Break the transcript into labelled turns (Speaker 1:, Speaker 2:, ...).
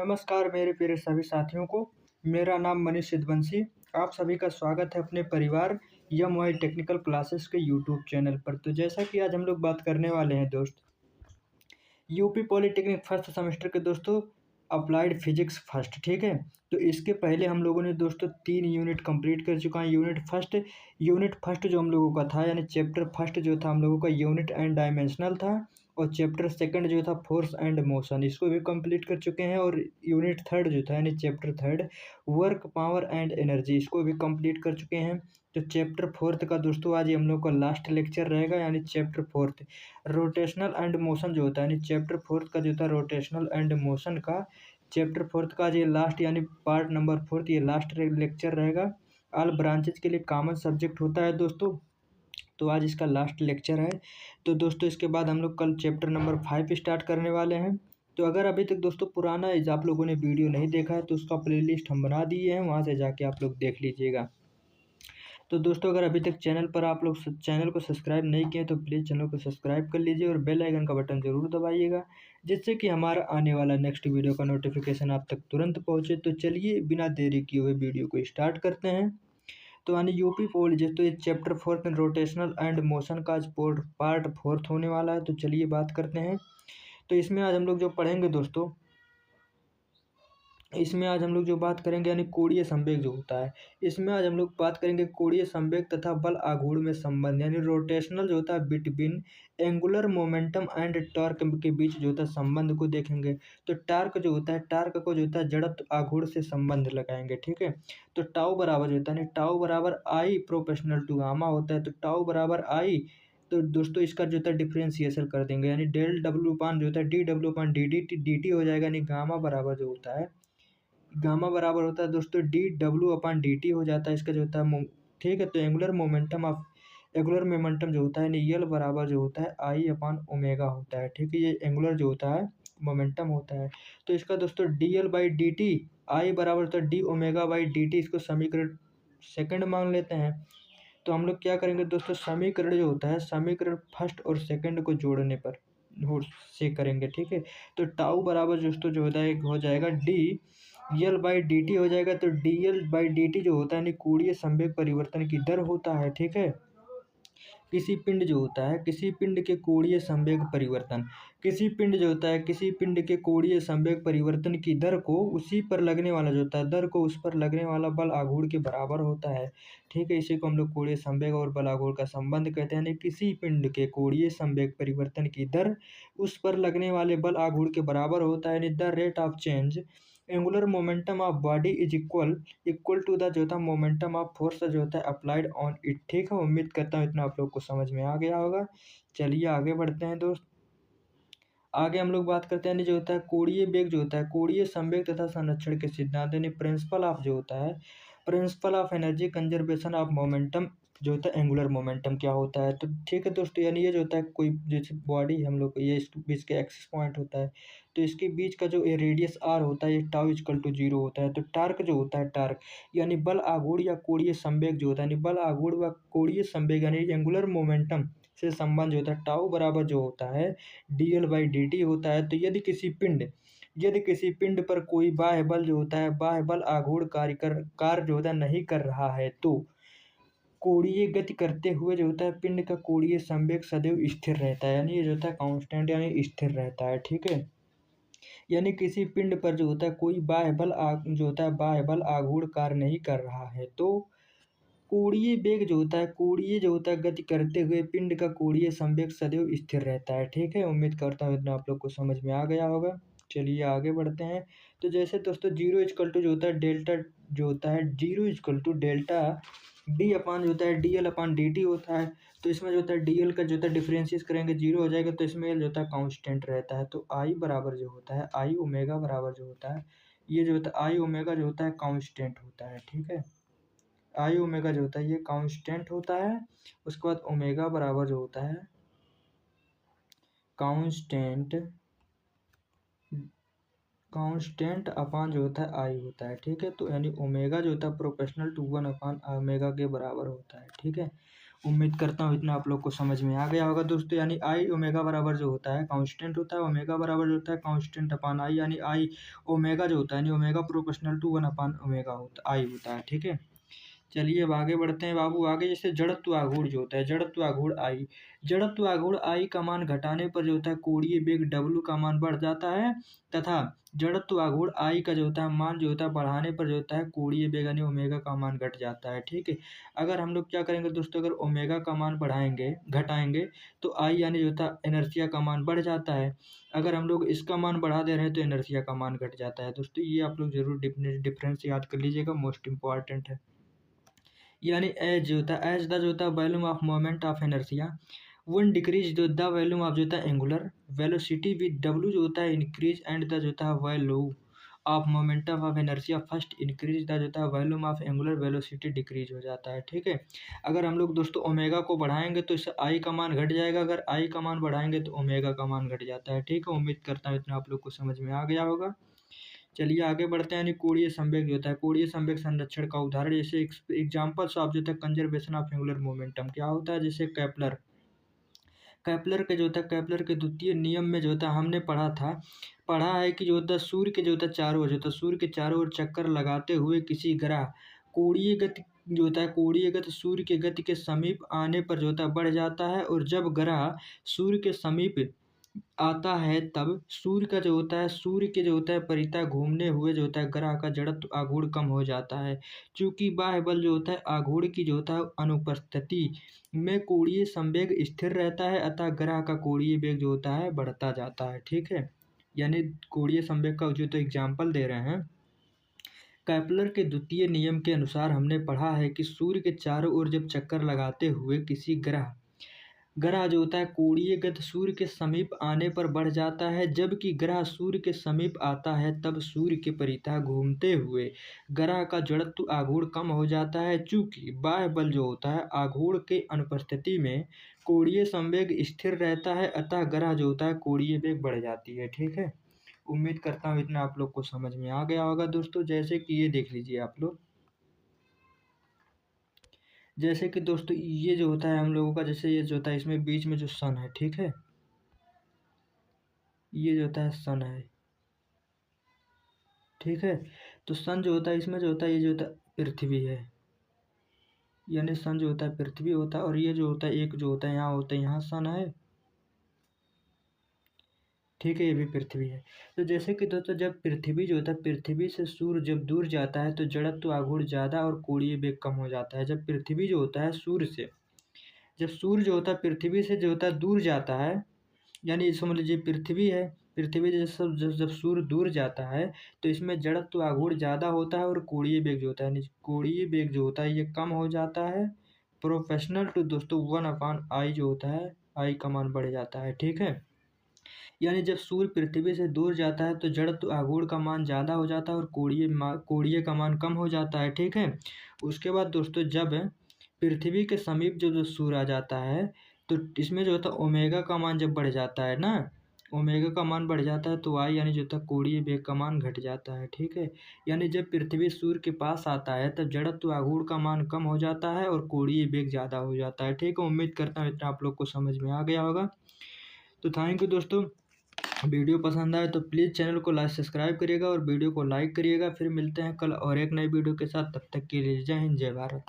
Speaker 1: नमस्कार मेरे प्यारे सभी साथियों को। मेरा नाम मनीष सिद्धवंशी। आप सभी का स्वागत है अपने परिवार यम वाई टेक्निकल क्लासेस के यूट्यूब चैनल पर। तो जैसा कि आज हम लोग बात करने वाले हैं दोस्त, यूपी पॉलिटेक्निक फर्स्ट सेमेस्टर के दोस्तों अप्लाइड फिजिक्स फर्स्ट, ठीक है। तो इसके पहले हम लोगों ने दोस्तों 3 यूनिट कंप्लीट कर चुका है। यूनिट फर्स्ट जो हम लोगों का था, यानी चैप्टर फर्स्ट जो था हम लोगों का यूनिट एंड डायमेंशनल था, और चैप्टर सेकंड जो था फोर्स एंड मोशन, इसको भी कंप्लीट कर चुके हैं। और यूनिट थर्ड जो था यानी chapter third work power and energy, इसको भी कंप्लीट कर चुके हैं। तो चैप्टर फोर्थ का दोस्तों आज हम लोग का लास्ट लेक्चर रहेगा, यानी chapter fourth rotational and motion जो होता है, यानी चैप्टर फोर्थ का जो था रोटेशनल एंड मोशन का, चैप्टर फोर्थ का ये लास्ट यानी पार्ट नंबर फोर्थ ये लास्ट लेक्चर रहेगा। ऑल ब्रांचेज के लिए कॉमन सब्जेक्ट होता है दोस्तों, तो आज इसका लास्ट लेक्चर है। तो दोस्तों इसके बाद हम लोग कल चैप्टर नंबर 5 स्टार्ट करने वाले हैं। तो अगर अभी तक दोस्तों पुराना आप लोगों ने वीडियो नहीं देखा है तो उसका प्लेलिस्ट हम बना दिए हैं, वहाँ से जाके आप लोग देख लीजिएगा। तो दोस्तों अगर अभी तक चैनल पर आप लोग चैनल को सब्सक्राइब नहीं किए तो प्लीज़ चैनल को सब्सक्राइब कर लीजिए और बेल आइकन का बटन ज़रूर दबाइएगा, जिससे कि हमारा आने वाला नेक्स्ट वीडियो का नोटिफिकेशन आप तक तुरंत पहुँचे। तो चलिए बिना देरी किए हुए वीडियो को स्टार्ट करते हैं। तो यानी यूपी पोल तो ये चैप्टर फोर्थ में रोटेशनल एंड मोशन का आज पार्ट फोर्थ होने वाला है। तो चलिए बात करते हैं। तो इसमें आज हम लोग जो पढ़ेंगे दोस्तों, इसमें आज हम लोग जो बात करेंगे यानी कोणीय संवेग जो होता है, इसमें आज हम लोग बात करेंगे कोणीय संवेग तथा बल आघूर्ण में संबंध, यानी रोटेशनल जो होता है between angular momentum and torque के बीच जो होता है संबंध को देखेंगे। तो टार्क जो होता है, टार्क को जो होता है जड़त्व आघूर्ण से संबंध लगाएंगे, ठीक है। तो टाउ बराबर जो होता है, टाउ बराबर आई प्रोपोर्शनल टू गामा होता है। तो टाउ बराबर आई, तो दोस्तों इसका जो होता है डिफ्रेंसिएशन कर देंगे, यानी डेल डब्ल्यू पान जो होता है डी डब्ल्यू पान डी टी हो जाएगा, यानी गामा बराबर जो होता है, गामा बराबर होता है दोस्तों डी डब्ल्यू अपान डी टी हो जाता है इसका जो होता है, ठीक है। तो एंगुलर मोमेंटम जो होता है यल बराबर जो होता है आई अपान ओमेगा होता है, ठीक है। ये एंगुलर जो होता है मोमेंटम होता है। तो इसका दोस्तों D L by D T I बराबर होता है D omega by D T, इसको समीकरण सेकंड मान लेते हैं। तो हम लोग क्या करेंगे दोस्तों, समीकरण जो होता है समीकरण फर्स्ट और सेकंड को जोड़ने पर से करेंगे, ठीक है। तो टाउ बराबर दोस्तों जो होता है हो जाएगा D L by D T हो जाएगा। तो D L by D T जो होता है यानी कोणीय संवेग परिवर्तन की दर होता है, ठीक है। किसी पिंड जो होता है, किसी पिंड के कोणीय संवेग परिवर्तन, किसी पिंड जो होता है, किसी पिंड के कोणीय संवेग परिवर्तन की दर को उसी पर लगने वाला जो होता है, दर को उस पर लगने वाला बल आघूर्ण के बराबर होता है, ठीक है। इसी को हम लोग कोणीय संवेग और बल आघूर्ण का संबंध कहते हैं। यानी किसी पिंड के कोणीय संवेग परिवर्तन की दर उस पर लगने वाले बल आघूर्ण के बराबर होता है, यानी the rate of change angular momentum of body is equal to the जो होता है मोमेंटम ऑफ फोर्स जो होता है अप्लाइड ऑन इट, ठीक है। उम्मीद करता हूँ इतना आप लोग को समझ में आ गया होगा। चलिए आगे बढ़ते हैं दोस्त। आगे हम लोग बात करते हैं यानी जो होता है कोणीय वेग जो होता है, कोणीय संवेग तथा संरक्षण के सिद्धांत, यानी प्रिंसिपल ऑफ जो होता है, principle of energy conservation of momentum जो होता है एंगुलर मोमेंटम क्या होता है। तो ठीक है दोस्तों, यानी ये जो होता है कोई जैसे बॉडी हम लोग ये इसके बीच के एक्सिस पॉइंट होता है, तो इसके बीच का जो रेडियस आर होता है ये टाउ इक्वल टू 0 होता है। तो टार्क जो होता है, टार्क यानी बल आघूर्ण या कोणीय संवेग जो होता है, यानी बल आघूर्ण व कोणीय संवेग यानी एंगुलर मोमेंटम से संबंध जो होता है टाउ बराबर जो होता है D L by D T होता है। तो यदि किसी पिंड पर कोई बाह्य बल जो होता है, बाह्य बल आघूर्ण कार्य जो होता है नहीं कर रहा है, तो कोणीय गति करते हुए जो होता है पिंड का कोणीय संवेग सदैव स्थिर रहता है, यानी ये जो होता है कांस्टेंट यानी स्थिर रहता है, ठीक है। यानी किसी पिंड पर जो होता है कोई जो होता है बाह्य बल आघूर्ण कार्य नहीं कर रहा है, तो कोणीय वेग जो होता है, कोणीय जो होता है गति करते हुए पिंड का कोणीय संवेग सदैव स्थिर रहता है, ठीक है। उम्मीद करता हूँ इतना आप लोग को समझ में आ गया होगा। चलिए आगे बढ़ते हैं। तो जैसे दोस्तों जीरो इजकल टू जो होता है डेल्टा जो होता है zero equal to delta D upon जो होता है D L upon D T होता है। तो इसमें जो होता है डी एल का जो होता है डिफरेंशिएट करेंगे जीरो हो जाएगा, तो इसमें एल जो होता है कांस्टेंट रहता है। तो आई बराबर जो होता है आई ओमेगा बराबर जो होता है, ये जो होता है आई ओमेगा जो होता है कांस्टेंट होता है, ठीक है। आई ओमेगा जो होता है ये कांस्टेंट होता है। उसके बाद ओमेगा बराबर जो होता है कांस्टेंट कांस्टेंट अपान जो होता है आई होता है, ठीक है। तो यानी ओमेगा जो होता है प्रोपोर्शनल टू 1 अपान ओमेगा के बराबर होता है, ठीक है। उम्मीद करता हूँ इतना आप लोग को समझ में आ गया होगा दोस्तों। यानी आई ओमेगा बराबर जो होता है कांस्टेंट होता है, ओमेगा बराबर जो होता है कांस्टेंट अपान आई, यानी आई ओमेगा जो होता है यानी omega proportional to 1 upon omega होता आई होता है। ठीक है, चलिए अब आगे बढ़ते हैं बाबू। आगे जैसे जड़त्व आघूर्ण जो होता है, जड़त्व आघूर्ण आई, जड़त्व आघूर्ण आई का मान घटाने पर जो होता है कोणीय वेग डब्ल्यू का मान बढ़ जाता है, तथा जड़त्व आघूर्ण आई का जो होता है मान जो होता है बढ़ाने पर जो होता है कोणीय वेग यानी ओमेगा का मान घट जाता है। ठीक है, अगर हम लोग क्या करेंगे दोस्तों, अगर ओमेगा का मान बढ़ाएंगे घटाएंगे तो आई यानी जो होता है इनर्शिया का मान बढ़ जाता है। अगर हम लोग इसका मान बढ़ा दे रहे हैं तो इनर्शिया का मान घट जाता है। दोस्तों ये आप लोग जरूर डिफरेंस याद कर लीजिएगा, मोस्ट इंपॉर्टेंट है। यानी एज जो होता है, एज द जो होता है volume of moment of inertia one decrease the volume of जो होता है एंगुलर वेलोसिटी विद डब्ल्यू जो होता है इंक्रीज एंड द जो होता है volume of momentum of inertia first increase the जो होता है volume of angular velocity decrease हो जाता है। ठीक है, अगर हम लोग दोस्तों ओमेगा को बढ़ाएंगे तो इससे आई का मान घट जाएगा, अगर आई का मान बढ़ाएंगे तो ओमेगा का मान घट जाता है। ठीक है, उम्मीद करता हूँ इतना आप लोग को समझ में आ गया होगा। चलिए आगे बढ़ते हैं। यानी कोणीय संवेग जो होता है, कोणीय संवेग संरक्षण का उदाहरण जैसे एग्जाम्पल्स ऑफ जो होता है कंजर्वेशन ऑफ एंगुलर मोमेंटम क्या होता है, जैसे केपलर, केपलर के जो होता है केपलर के द्वितीय नियम में जो होता है हमने पढ़ा है कि जो होता है सूर्य के जो होता है चारों ओर जो होता है सूर्य के चारों ओर चक्कर लगाते हुए किसी ग्रह कोणीय गति जो होता है कोणीय गति सूर्य के गति के समीप आने पर जो होता है बढ़ जाता है, और जब ग्रह सूर्य के समीप आता है तब सूर्य का जो होता है सूर्य के जो होता है परितः घूमने हुए जो होता है ग्रह का जड़त्व आघूर्ण कम हो जाता है। चूंकि बाह्य बल जो होता है आघूर्ण की जो होता है अनुपस्थिति में कोणीय संवेग स्थिर रहता है, अतः ग्रह का कोणीय वेग जो होता है बढ़ता जाता है। ठीक है, यानी कोणीय संवेग का जो तो एग्जाम्पल दे रहे हैं, केपलर के द्वितीय नियम के अनुसार हमने पढ़ा है कि सूर्य के चारों ओर जब चक्कर लगाते हुए किसी ग्रह ग्रह जो होता है कोणीय गति सूर्य के समीप आने पर बढ़ जाता है, जबकि ग्रह सूर्य के समीप आता है तब सूर्य के परितः घूमते हुए ग्रह का जड़त्व आघूर्ण कम हो जाता है। चूंकि बाह्य बल जो होता है आघूर्ण के अनुपस्थिति में कोणीय संवेग स्थिर रहता है, अतः ग्रह जो होता है कोणीय वेग बढ़ जाती है। ठीक है, उम्मीद करता हूँ इतना आप लोग को समझ में आ गया होगा दोस्तों। जैसे कि ये देख लीजिए आप लोग, जैसे कि दोस्तों ये जो होता है हम लोगों का, जैसे ये जो होता है इसमें बीच में जो सन है, ठीक है, ये जो होता है सन है, ठीक है, तो सन जो होता है इसमें जो होता है ये जो होता है पृथ्वी है, यानी सन जो होता है पृथ्वी होता है, और ये जो होता है एक जो होता है यहाँ सन है, ठीक है, ये भी पृथ्वी है। तो जैसे कि दोस्तों जब पृथ्वी जो होता है पृथ्वी से सूर्य जब दूर जाता है तो जड़त्व आघूर्ण ज़्यादा और कोणीय वेग कम हो जाता है। जब पृथ्वी जो होता है सूर्य से जब सूर्य जो होता है पृथ्वी से जो होता है दूर जाता है, यानी समझ लीजिए पृथ्वी है, पृथ्वी जैसे जब सूर्य दूर जाता है तो इसमें जड़त्व आघूर्ण ज़्यादा होता है और कोणीय वेग जो होता है यानी कोणीय वेग जो होता है ये कम हो जाता है, प्रोफेशनल टू दोस्तों 1 अपान आई जो होता है आई का मान बढ़ जाता है। ठीक है, यानी जब सूर्य पृथ्वी से दूर जाता है तो जड़त्व आघूर्ण का मान ज़्यादा हो जाता है और कोणीय का मान कम हो जाता है। ठीक है, उसके बाद दोस्तों जब पृथ्वी के समीप जो सूर्य आ जाता है तो इसमें जो होता है ओमेगा का मान जब बढ़ जाता है ना, ओमेगा का मान बढ़ जाता है तो आई यानी जो होता है कोणीय वेग का मान घट जाता है। ठीक है, यानी जब पृथ्वी सूर्य के पास आता है तब जड़त्व आघूर्ण का मान कम हो जाता है और कोणीय वेग ज़्यादा हो जाता है। ठीक है, उम्मीद करता हूँ इतना आप लोग को समझ में आ गया होगा। तो थैंक यू दोस्तों, वीडियो पसंद आए तो प्लीज़ चैनल को सब्सक्राइब करिएगा और वीडियो को लाइक करिएगा। फिर मिलते हैं कल और एक नई वीडियो के साथ, तब तक के लिए जय हिंद जय भारत।